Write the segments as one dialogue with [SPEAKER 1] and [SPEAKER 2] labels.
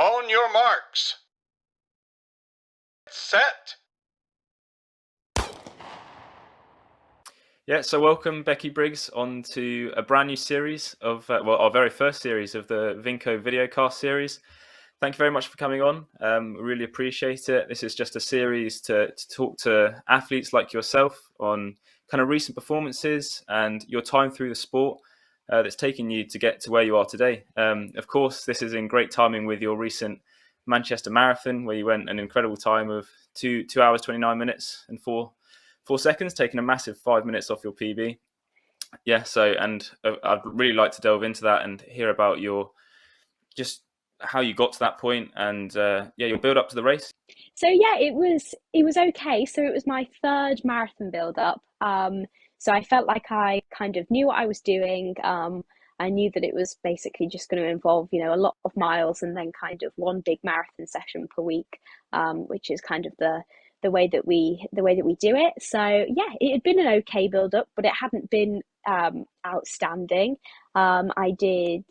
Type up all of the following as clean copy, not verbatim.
[SPEAKER 1] On your marks. Set.
[SPEAKER 2] Yeah, so welcome Becky Briggs on to a brand new series of, our very first series of the Vinco Videocast Series. Thank you very much for coming on. Really appreciate it. This is just a series to talk to athletes like yourself on kind of recent performances and your time through the sport that's taken you to get to where you are today. Of course, this is in great timing with your recent Manchester Marathon, where you went an incredible time of 2 hours, 29 minutes and 4 seconds, taking a massive 5 minutes off your PB. Yeah, so, and I'd really like to delve into that and hear about your, just how you got to that point and your build up to the race.
[SPEAKER 3] So yeah, it was okay. So it was my third marathon build up. So I felt like I kind of knew what I was doing. I knew that it was basically just going to involve, a lot of miles and then kind of one big marathon session per week, which is kind of the way that we do it. So yeah, it had been an okay build up, but it hadn't been outstanding. I did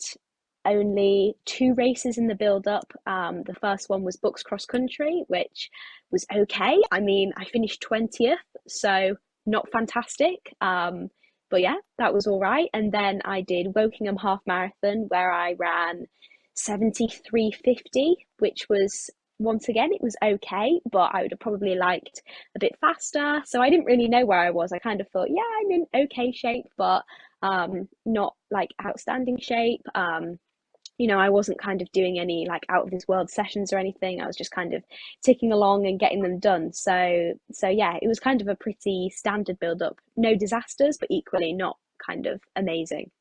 [SPEAKER 3] only 2 races in the build up. The first one was Bucks cross country, which was okay. I mean, I finished 20th, so not fantastic. But yeah, that was all right. And then I did Wokingham half marathon where I ran 73:50, which was, once again, it was okay, but I would have probably liked a bit faster. So I didn't really know where I was. I kind of thought, yeah, I'm in okay shape, but not like outstanding shape. I wasn't kind of doing any like out of this world sessions or anything. I was just kind of ticking along and getting them done. So yeah, it was kind of a pretty standard build up. No disasters, but equally not kind of amazing.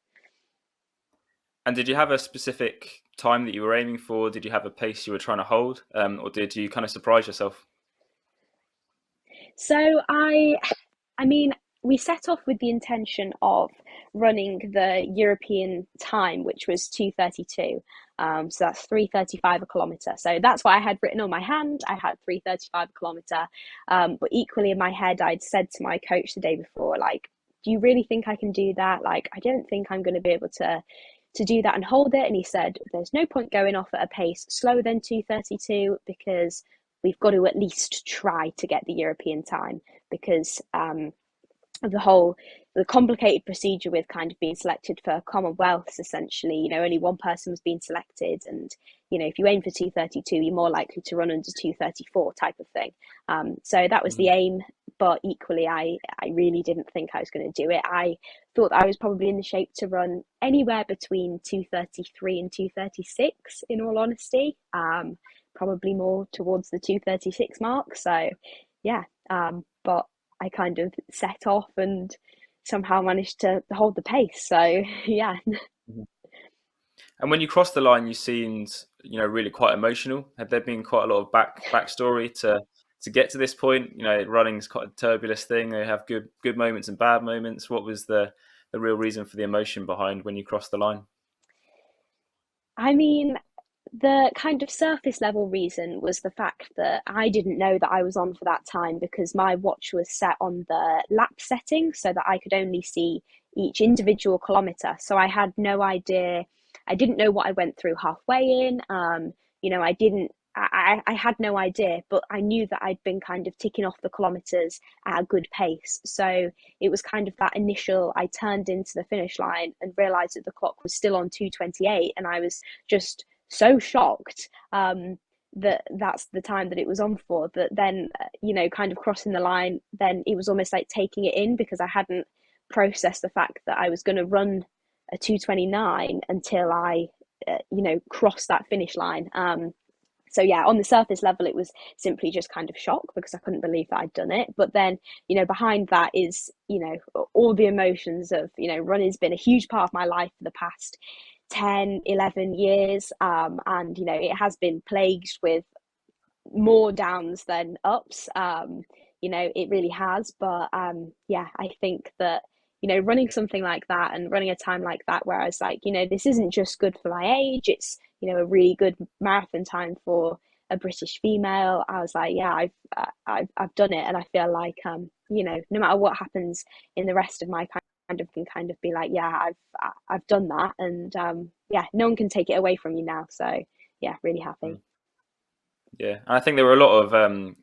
[SPEAKER 2] And did you have a specific time that you were aiming for? Did you have a pace you were trying to hold, or did you kind of surprise yourself?
[SPEAKER 3] So I mean, we set off with the intention of running the European time, which was 2:32. So that's 3:35 a kilometre. So that's what I had written on my hand. I had 3:35 a kilometre. But equally in my head, I'd said to my coach the day before, like, do you really think I can do that? Like, I don't think I'm going to be able to do that and hold it. And he said, there's no point going off at a pace slower than 2:32 because we've got to at least try to get the European time because of the complicated procedure with kind of being selected for Commonwealths. Essentially, only one person was being selected, and if you aim for 2:32, you're more likely to run under 2:34 type of thing. So that was the aim, but equally I really didn't think I was going to do it. I thought I was probably in the shape to run anywhere between 2:33 and 2:36, in all honesty. Probably more towards the 2:36 mark. So yeah, but I kind of set off and somehow managed to hold the pace. So yeah.
[SPEAKER 2] And when you crossed the line, you seemed, really quite emotional. Had there been quite a lot of backstory to get to this point? Running is quite a turbulent thing. They have good moments and bad moments. What was the real reason for the emotion behind when you crossed the line?
[SPEAKER 3] I mean, the kind of surface level reason was the fact that I didn't know that I was on for that time because my watch was set on the lap setting so that I could only see each individual kilometre. So I had no idea. I didn't know what I went through halfway in. I had no idea, but I knew that I'd been kind of ticking off the kilometres at a good pace. So it was kind of that initial, I turned into the finish line and realised that the clock was still on 2:28, and I was just so shocked that that's the time that it was on for. That then, kind of crossing the line, then it was almost like taking it in because I hadn't processed the fact that I was going to run a 2:29 until I, crossed that finish line. So yeah, on the surface level, it was simply just kind of shock because I couldn't believe that I'd done it. But then, behind that is, all the emotions of, running's been a huge part of my life for the past 10, 11 years. And, it has been plagued with more downs than ups. It really has. But I think that, running something like that and running a time like that where I was like, this isn't just good for my age, it's, a really good marathon time for a British female. I was like, yeah, I've done it. And I feel like, no matter what happens in the rest of my can kind of be like, yeah, I've done that. And no one can take it away from you now. So yeah, really happy.
[SPEAKER 2] Yeah, and I think there were a lot of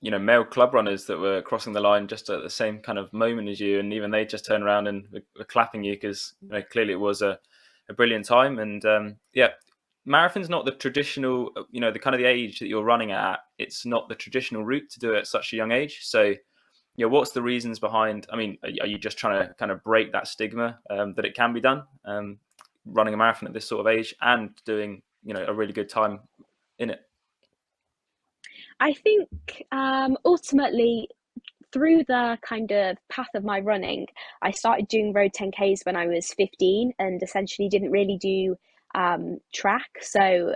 [SPEAKER 2] male club runners that were crossing the line just at the same kind of moment as you, and even they just turned around and were clapping you because clearly it was a brilliant time. And yeah, marathon's not the traditional, the kind of the age that you're running at. It's not the traditional route to do it at such a young age. So, what's the reasons behind? I mean, are you just trying to kind of break that stigma that it can be done, running a marathon at this sort of age and doing a really good time in it?
[SPEAKER 3] I think ultimately, through the kind of path of my running, I started doing road 10Ks when I was 15 and essentially didn't really do track. So,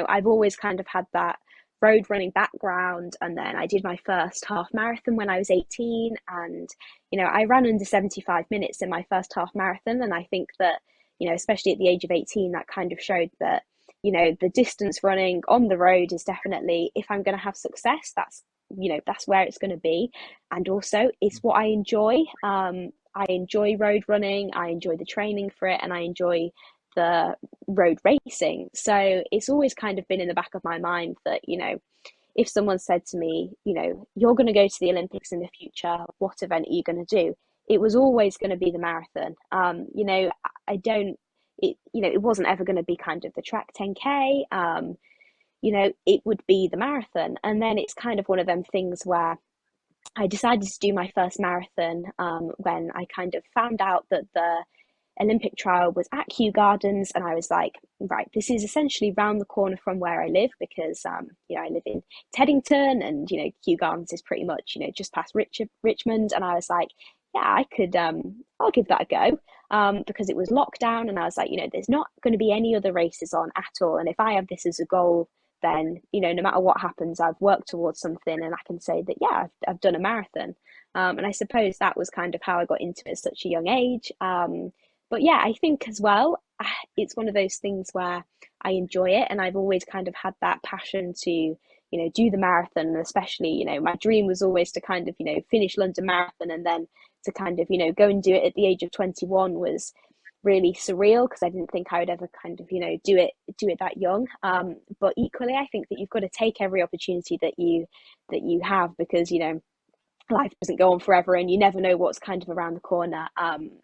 [SPEAKER 3] I've always kind of had that road running background. And then I did my first half marathon when I was 18. And, I ran under 75 minutes in my first half marathon. And I think that, especially at the age of 18, that kind of showed that, the distance running on the road is definitely, if I'm going to have success, that's where it's going to be. And also it's what I enjoy. I enjoy road running, I enjoy the training for it, and I enjoy the road racing. So it's always kind of been in the back of my mind that, if someone said to me, you're going to go to the Olympics in the future, what event are you going to do? It was always going to be the marathon. I don't, it wasn't ever going to be kind of the track 10K. It would be the marathon. And then it's kind of one of them things where I decided to do my first marathon when I kind of found out that the Olympic trial was at Kew Gardens, and I was like, right, this is essentially round the corner from where I live because I live in Teddington, and Kew Gardens is pretty much just past Richmond, and I was like, yeah, I could I'll give that a go because it was lockdown, and I was like, there's not going to be any other races on at all, and if I have this as a goal, then no matter what happens, I've worked towards something, and I can say that yeah, I've done a marathon. And I suppose that was kind of how I got into it at such a young age. But yeah, I think as well, it's one of those things where I enjoy it, and I've always kind of had that passion to, do the marathon. And especially, my dream was always to kind of, finish London Marathon, and then to kind of, go and do it at the age of 21 was really surreal because I didn't think I would ever kind of, do it that young. But equally, I think that you've got to take every opportunity that you have because, life doesn't go on forever, and you never know what's kind of around the corner.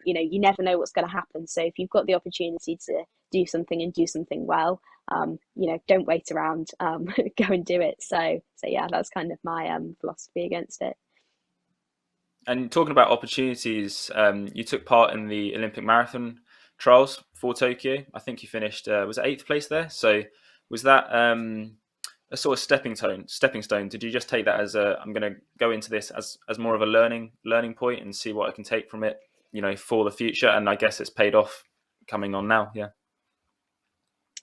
[SPEAKER 3] You never know what's going to happen. So if you've got the opportunity to do something and do something well, don't wait around. Go and do it. So yeah, that's kind of my philosophy against it.
[SPEAKER 2] And talking about opportunities, you took part in the Olympic marathon trials for Tokyo. I think you finished was it eighth place there. So was that a sort of stepping stone? Did you just take that as a I'm going to go into this as more of a learning point and see what I can take from it, for the future? And I guess it's paid off coming on now. Yeah.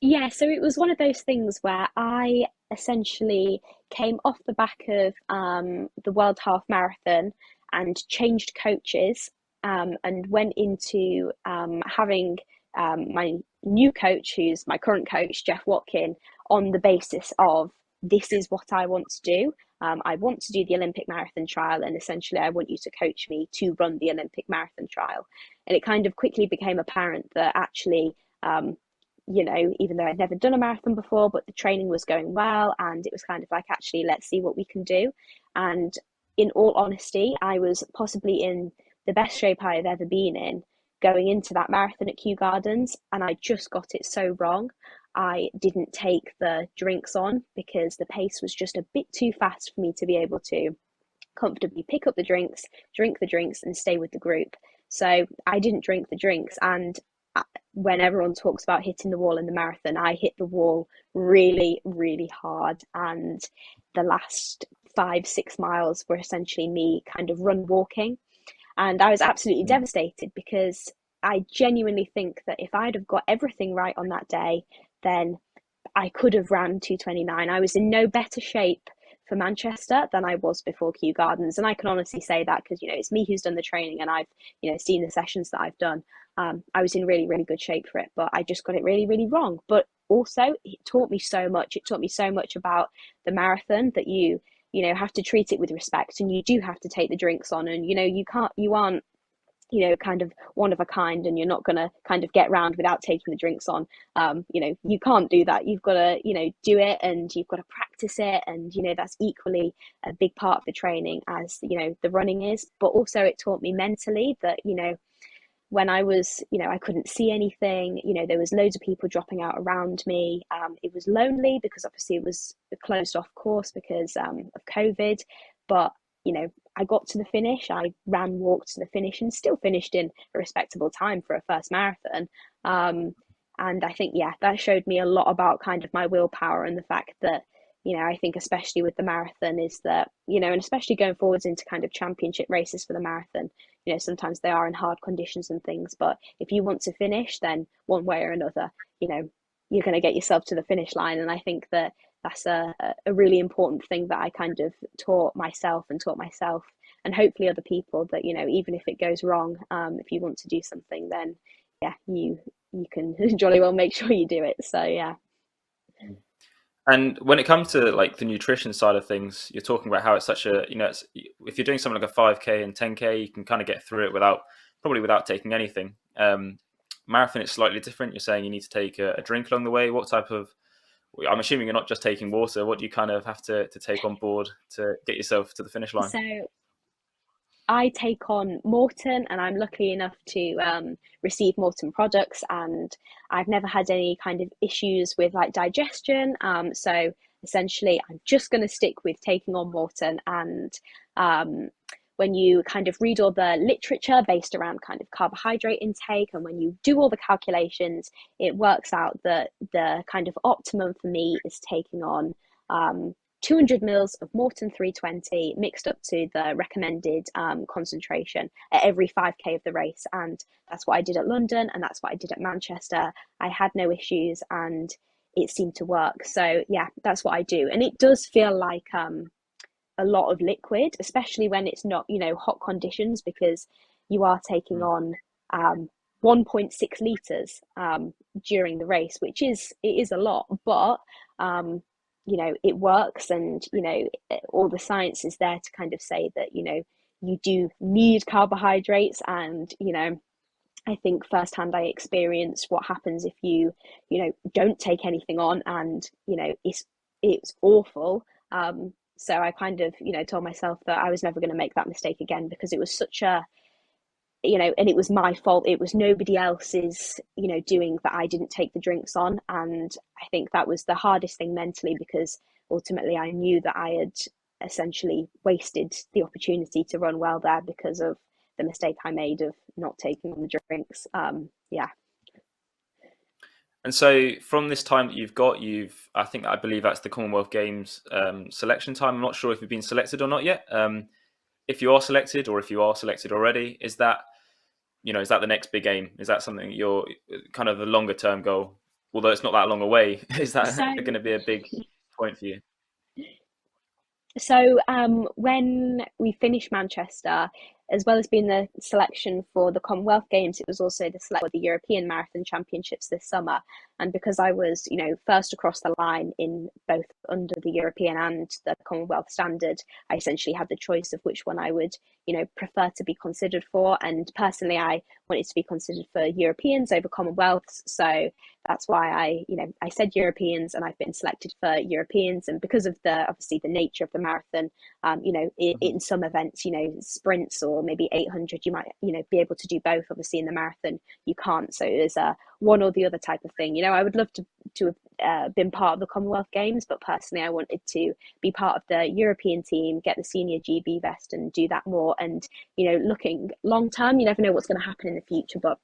[SPEAKER 3] Yeah, so it was one of those things where I essentially came off the back of the World Half Marathon and changed coaches and went into having my new coach, who's my current coach, Jeff Watkin, on the basis of this is what I want to do. I want to do the Olympic marathon trial, and essentially, I want you to coach me to run the Olympic marathon trial. And it kind of quickly became apparent that actually, even though I'd never done a marathon before, but the training was going well, and it was kind of like, actually, let's see what we can do. And in all honesty, I was possibly in the best shape I've ever been in going into that marathon at Kew Gardens, and I just got it so wrong. I didn't take the drinks on because the pace was just a bit too fast for me to be able to comfortably pick up the drinks, drink the drinks, and stay with the group. So I didn't drink the drinks, and when everyone talks about hitting the wall in the marathon, I hit the wall really, really hard. And the last 5, 6 miles were essentially me kind of run walking. And I was absolutely devastated because I genuinely think that if I'd have got everything right on that day, then I could have ran 2:29. I was in no better shape for Manchester than I was before Kew Gardens. And I can honestly say that because, it's me who's done the training, and I've, seen the sessions that I've done. I was in really, really good shape for it, but I just got it really, really wrong. But also it taught me so much. It taught me so much about the marathon that you have to treat it with respect, and you do have to take the drinks on, and, you aren't kind of one of a kind, and you're not going to kind of get round without taking the drinks on. You can't do that. You've got to, do it, and you've got to practice it. And, that's equally a big part of the training as, the running is. But also it taught me mentally that, when I was, I couldn't see anything, there was loads of people dropping out around me. It was lonely because obviously it was a closed off course because of COVID. But, I got to the finish. I walked to the finish and still finished in a respectable time for a first marathon. And I think, yeah, that showed me a lot about kind of my willpower and the fact that, I think especially with the marathon is that, and especially going forwards into kind of championship races for the marathon, sometimes they are in hard conditions and things, but if you want to finish, then one way or another, you're going to get yourself to the finish line. And I think that that's a really important thing that I kind of taught myself and hopefully other people that, even if it goes wrong, if you want to do something, then yeah, you can jolly well make sure you do it. So yeah.
[SPEAKER 2] And when it comes to like the nutrition side of things, you're talking about how it's such a, if you're doing something like a 5K and 10K, you can kind of get through it without taking anything. Marathon is slightly different. You're saying you need to take a drink along the way. What type of, I'm assuming you're not just taking water. What do you kind of have to take on board to get yourself to the finish line?
[SPEAKER 3] So I take on Morton, and I'm lucky enough to receive Morton products, and I've never had any kind of issues with like digestion. So essentially, I'm just going to stick with taking on Morton. And when you kind of read all the literature based around kind of carbohydrate intake, and when you do all the calculations, it works out that the kind of optimum for me is taking on 200 mils of Morton 320 mixed up to the recommended concentration at every 5K of the race. And that's what I did at London, and that's what I did at Manchester. I had no issues and it seemed to work. So yeah, that's what I do. And it does feel like a lot of liquid, especially when it's not, hot conditions, because you are taking on 1.6 litres during the race, which is a lot, but it works. And all the science is there to kind of say that you do need carbohydrates. And I think firsthand I experienced what happens if you don't take anything on, and it's awful. So I kind of told myself that I was never going to make that mistake again, because it was such a and it was my fault. It was nobody else's, doing that I didn't take the drinks on. And I think that was the hardest thing mentally, because ultimately I knew that I had essentially wasted the opportunity to run well there because of the mistake I made of not taking on the drinks. Yeah.
[SPEAKER 2] And so from this time that I believe that's the Commonwealth Games selection time. I'm not sure if you've been selected or not yet. If you are selected, or if you are selected already, is that the next big aim? Is that something you're kind of a longer term goal? Although it's not that long away, is that going to be a big point for you?
[SPEAKER 3] So when we finished Manchester, as well as being the selection for the Commonwealth Games, it was also the select for the European Marathon Championships this summer. And because I was, first across the line in both under the European and the Commonwealth standard, I essentially had the choice of which one I would, prefer to be considered for. And personally, I wanted to be considered for Europeans over Commonwealths. So that's why I said Europeans, and I've been selected for Europeans. And because of obviously the nature of the marathon, in some events, sprints or maybe 800, you might, be able to do both. Obviously in the marathon, you can't. So there's a one or the other type of thing. I would love to have been part of the Commonwealth Games, but personally I wanted to be part of the European team, get the senior GB vest and do that more. And, looking long term, you never know what's going to happen in the future, but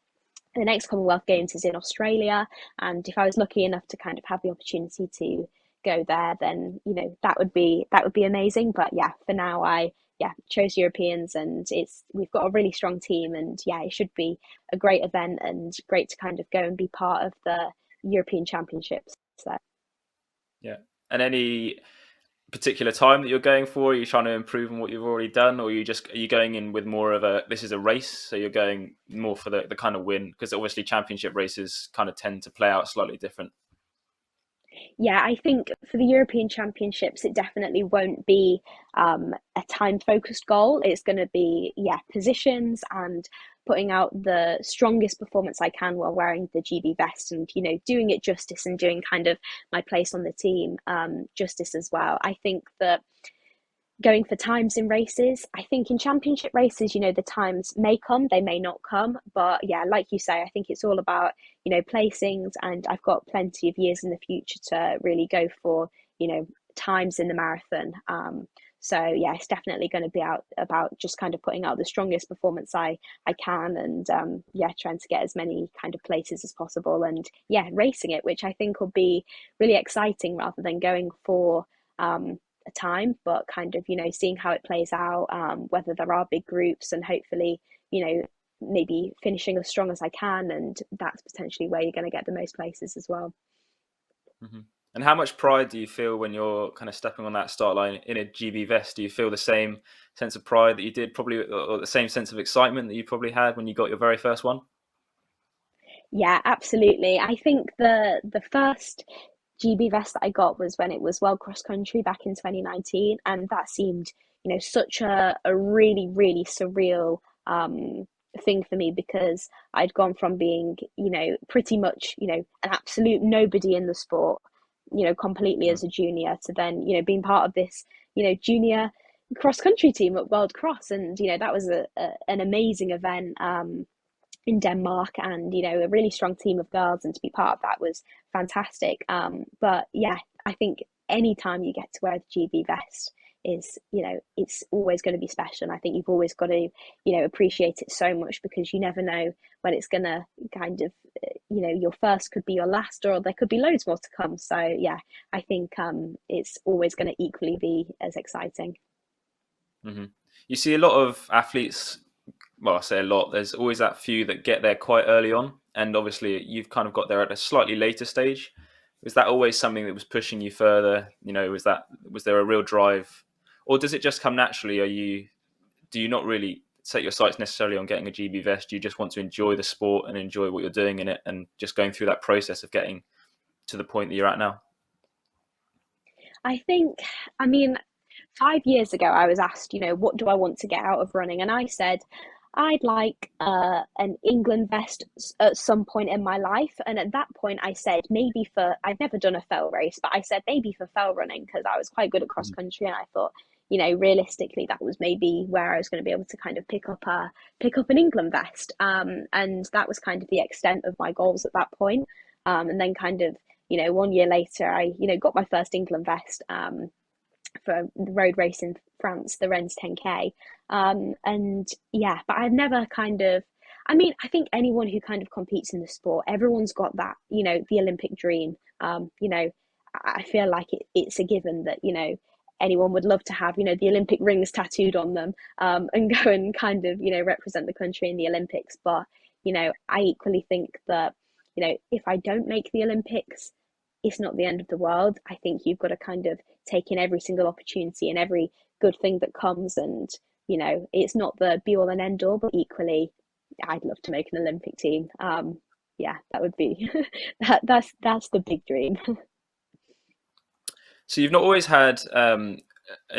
[SPEAKER 3] the next Commonwealth Games is in Australia. And if I was lucky enough to kind of have the opportunity to go there, then, that would be amazing. But yeah, for now, I chose Europeans, and we've got a really strong team, and yeah, it should be a great event and great to kind of go and be part of the European Championships. So
[SPEAKER 2] Yeah. And any particular time that you're going for? Are you trying to improve on what you've already done, or are you going in with more of this is a race, so you're going more for the kind of win? Because obviously championship races kind of tend to play out slightly different.
[SPEAKER 3] yeah, I think for the European Championships, it definitely won't be a time focused goal. It's going to be, positions and putting out the strongest performance I can while wearing the GB vest, and doing it justice, and doing kind of my place on the team justice as well. I think that going for times in races, I think in championship races, the times may come, they may not come, but yeah, like you say, I think it's all about placings, and I've got plenty of years in the future to really go for times in the marathon. So yeah, it's definitely going to be about just kind of putting out the strongest performance I can, and yeah, trying to get as many kind of places as possible, and yeah, racing it, which I think will be really exciting rather than going for a time, but kind of seeing how it plays out, whether there are big groups, and hopefully maybe finishing as strong as I can, and that's potentially where you're going to get the most places as well.
[SPEAKER 2] Hmm. And how much pride do you feel when you're kind of stepping on that start line in a GB vest? Do you feel the same sense of pride that you did probably, or the same sense of excitement that you probably had when you got your very first one?
[SPEAKER 3] Yeah, absolutely. I think the first GB vest that I got was when it was World Cross Country back in 2019, and that seemed, such a really, really surreal thing for me, because I'd gone from being, pretty much, an absolute nobody in the sport, completely
[SPEAKER 2] Mm.
[SPEAKER 3] as a junior, to then, being part of this, junior cross country team at World Cross, and that was an amazing event. In Denmark, and a really strong team of girls, and to be part of that was fantastic. But yeah, I think anytime you get to wear the GB vest is, it's always going to be special. And I think you've always got to, appreciate it so much, because you never know when it's going to kind of, your first could be your last, or there could be loads more to come. So yeah, I think it's always going to equally be as exciting.
[SPEAKER 2] Hmm. You see a lot of athletes, well, I say a lot, there's always that few that get there quite early on. And obviously, you've kind of got there at a slightly later stage. Was that always something that was pushing you further? Was there a real drive, or does it just come naturally? Do you not really set your sights necessarily on getting a GB vest? Do you just want to enjoy the sport and enjoy what you're doing in it, and just going through that process of getting to the point that you're at now?
[SPEAKER 3] I think, I mean, 5 years ago, I was asked, what do I want to get out of running? And I said, I'd like an England vest at some point in my life. And at that point, I said maybe I've never done a fell race, but I said maybe for fell running, because I was quite good at cross country. And I thought, realistically, that was maybe where I was going to be able to kind of pick up an England vest. And that was kind of the extent of my goals at that point. And then kind of, 1 year later, I, got my first England vest. For the road race in France, the Rennes 10K. And yeah, but I've never kind of, I mean, I think anyone who kind of competes in the sport, everyone's got that, the Olympic dream. I feel like it's a given that, anyone would love to have, the Olympic rings tattooed on them, and go and kind of, represent the country in the Olympics. But, I equally think that, if I don't make the Olympics, it's not the end of the world. I think you've got to kind of take in every single opportunity and every good thing that comes. And, it's not the be all and end all, but equally, I'd love to make an Olympic team. Yeah, that would be that's the big dream.
[SPEAKER 2] So you've not always had an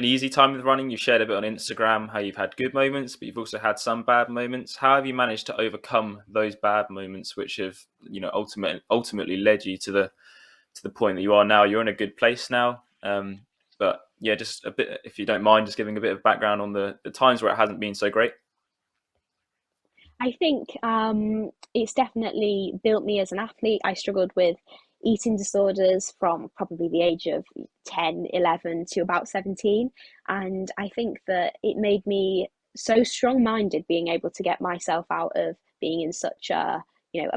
[SPEAKER 2] easy time with running. You've shared a bit on Instagram how you've had good moments, but you've also had some bad moments. How have you managed to overcome those bad moments, which have ultimately led you to the point that you are now? You're in a good place now. But yeah, just a bit, if you don't mind, just giving a bit of background on the times where it hasn't been so great.
[SPEAKER 3] I think it's definitely built me as an athlete. I struggled with eating disorders from probably the age of 10, 11 to about 17. And I think that it made me so strong minded, being able to get myself out of being in such a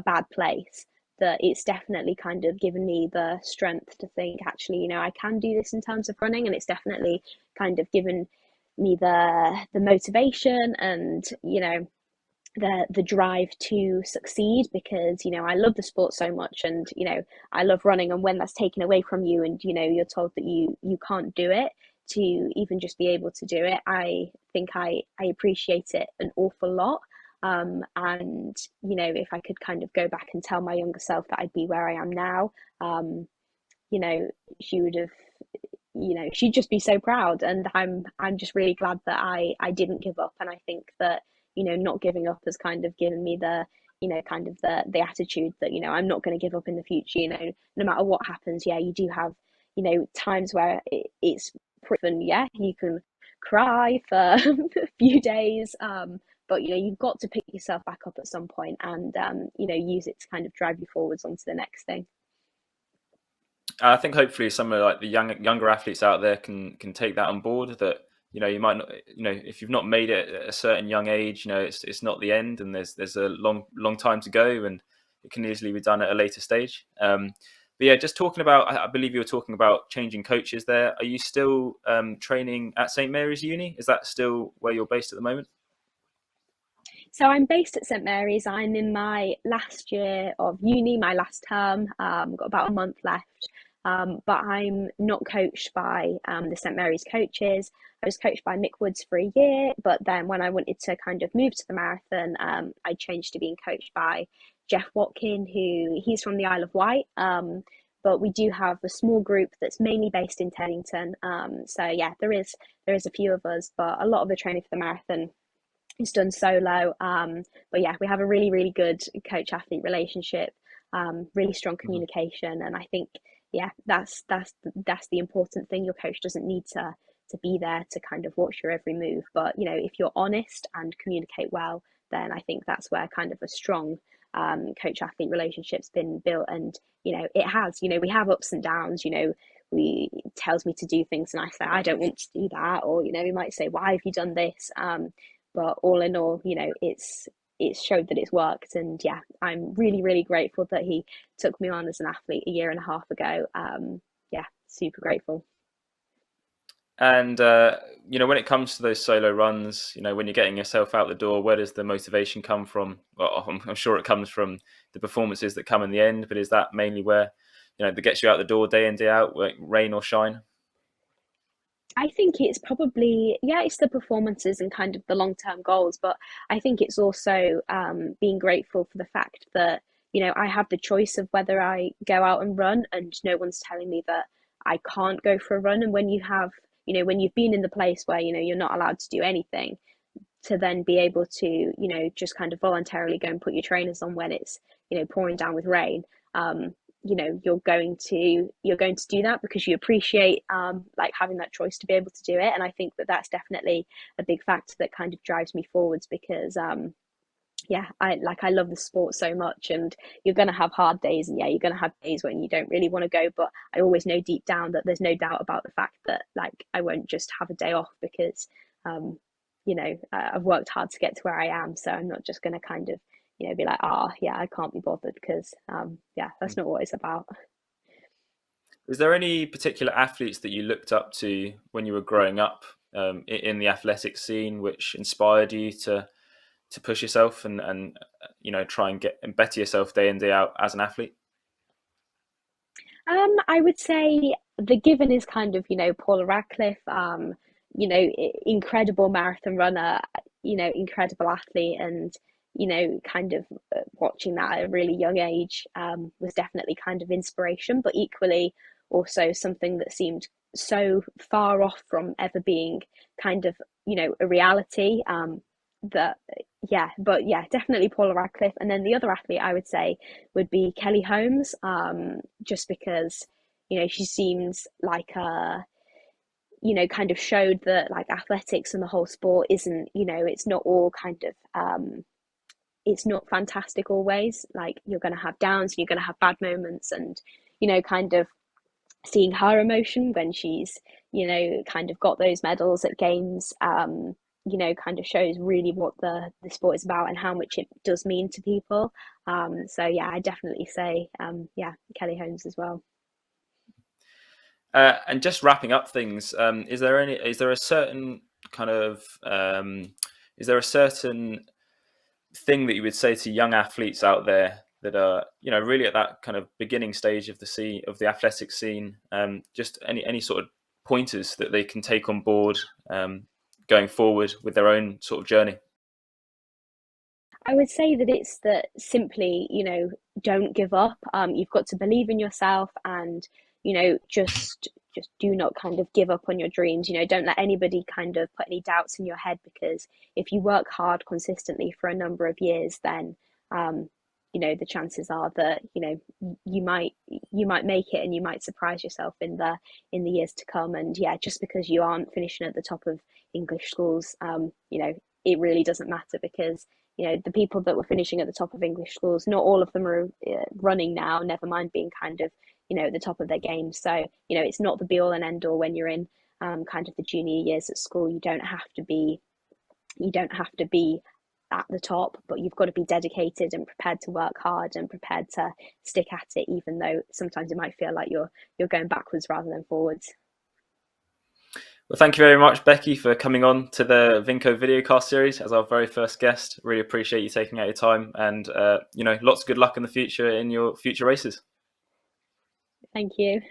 [SPEAKER 3] bad place, that it's definitely kind of given me the strength to think, actually, I can do this in terms of running. And it's definitely kind of given me the motivation, and, the drive to succeed, because I love the sport so much, and I love running, and when that's taken away from you, and you're told that you can't do it, to even just be able to do it, I think I appreciate it an awful lot. And if I could kind of go back and tell my younger self that I'd be where I am now, um you know she would have, she'd just be so proud. And I'm just really glad that I didn't give up. And I think that, not giving up has kind of given me the, kind of the attitude that, I'm not going to give up in the future, no matter what happens. Yeah, you do have, times where it's proven, yeah, you can cry for a few days, but you've got to pick yourself back up at some point and use it to kind of drive you forwards onto the next thing.
[SPEAKER 2] I think hopefully some of like the younger athletes out there can take that on board. That you might not, if you've not made it at a certain young age, it's not the end, and there's a long time to go, and it can easily be done at a later stage. But yeah, just talking about, I believe you were talking about changing coaches there. Are you still training at St Mary's Uni? Is that still where you're based at the moment?
[SPEAKER 3] So I'm based at St Mary's. I'm in my last year of uni, my last term. Got about a month left. But I'm not coached by the St Mary's coaches. I was coached by Mick Woods for a year, but then when I wanted to kind of move to the marathon, I changed to being coached by Jeff Watkin, who he's from the Isle of Wight. But we do have a small group that's mainly based in Teddington. So yeah, there is a few of us, but a lot of the training for the marathon is done solo. But yeah, we have a really, really good coach athlete relationship, really strong communication. And I think, yeah, that's the important thing. Your coach doesn't need to be there to kind of watch your every move. But, if you're honest and communicate well, then I think that's where kind of a strong coach athlete relationship's been built. And, it has, we have ups and downs, we tells me to do things and I say I don't want to do that, or we might say, why have you done this? But all in all, it's showed that it's worked. And yeah, I'm really, really grateful that he took me on as an athlete a year and a half ago. Yeah, super grateful.
[SPEAKER 2] And when it comes to those solo runs, when you're getting yourself out the door, where does the motivation come from? Well, I'm sure it comes from the performances that come in the end, but is that mainly where that gets you out the door day in day out, rain or shine?
[SPEAKER 3] I think it's probably, yeah, it's the performances and kind of the long term goals, but I think it's also being grateful for the fact that, I have the choice of whether I go out and run, and no one's telling me that I can't go for a run. And when you have, when you've been in the place where, you're not allowed to do anything, to then be able to, just kind of voluntarily go and put your trainers on when it's, pouring down with rain. You're going to do that because you appreciate like having that choice to be able to do it. And I think that that's definitely a big factor that kind of drives me forwards because yeah, I love the sport so much, and you're going to have hard days, and yeah, you're going to have days when you don't really want to go, but I always know deep down that there's no doubt about the fact that like I won't just have a day off because I've worked hard to get to where I am, so I'm not just going to kind of be like, yeah, I can't be bothered, because yeah, that's not what it's about.
[SPEAKER 2] Is there any particular athletes that you looked up to when you were growing up in the athletic scene, which inspired you to push yourself and try and get and better yourself day in day out as an athlete?
[SPEAKER 3] I would say the given is kind of, Paula Radcliffe, incredible marathon runner, incredible athlete, and, kind of watching that at a really young age was definitely kind of inspiration, but equally also something that seemed so far off from ever being kind of, a reality. That Yeah, but yeah, definitely Paula Radcliffe. And then the other athlete I would say would be Kelly Holmes, just because she seems like kind of showed that like athletics and the whole sport isn't, it's not all kind of it's not fantastic always. Like you're going to have downs, you're going to have bad moments, and kind of seeing her emotion when she's kind of got those medals at games, kind of shows really what the sport is about and how much it does mean to people. So yeah, I definitely say yeah, Kelly Holmes as well.
[SPEAKER 2] And just wrapping up things, is there a certain kind of is there a certain thing that you would say to young athletes out there that are really at that kind of beginning stage of the athletic scene? Just any sort of pointers that they can take on board going forward with their own sort of journey.
[SPEAKER 3] I would say that it's that simply, don't give up. You've got to believe in yourself and, just just do not kind of give up on your dreams. Don't let anybody kind of put any doubts in your head, because if you work hard consistently for a number of years, then the chances are that you might make it, and you might surprise yourself in the years to come. And yeah, just because you aren't finishing at the top of English schools, it really doesn't matter, because the people that were finishing at the top of English schools, not all of them are running now, never mind being kind of at the top of their game. So it's not the be all and end all when you're in kind of the junior years at school. You don't have to be at the top, but you've got to be dedicated and prepared to work hard and prepared to stick at it, even though sometimes it might feel like you're going backwards rather than forwards.
[SPEAKER 2] Well, thank you very much, Becky, for coming on to the Vinco Videocast series as our very first guest. Really appreciate you taking out your time, and lots of good luck in the future in your future races.
[SPEAKER 3] Thank you.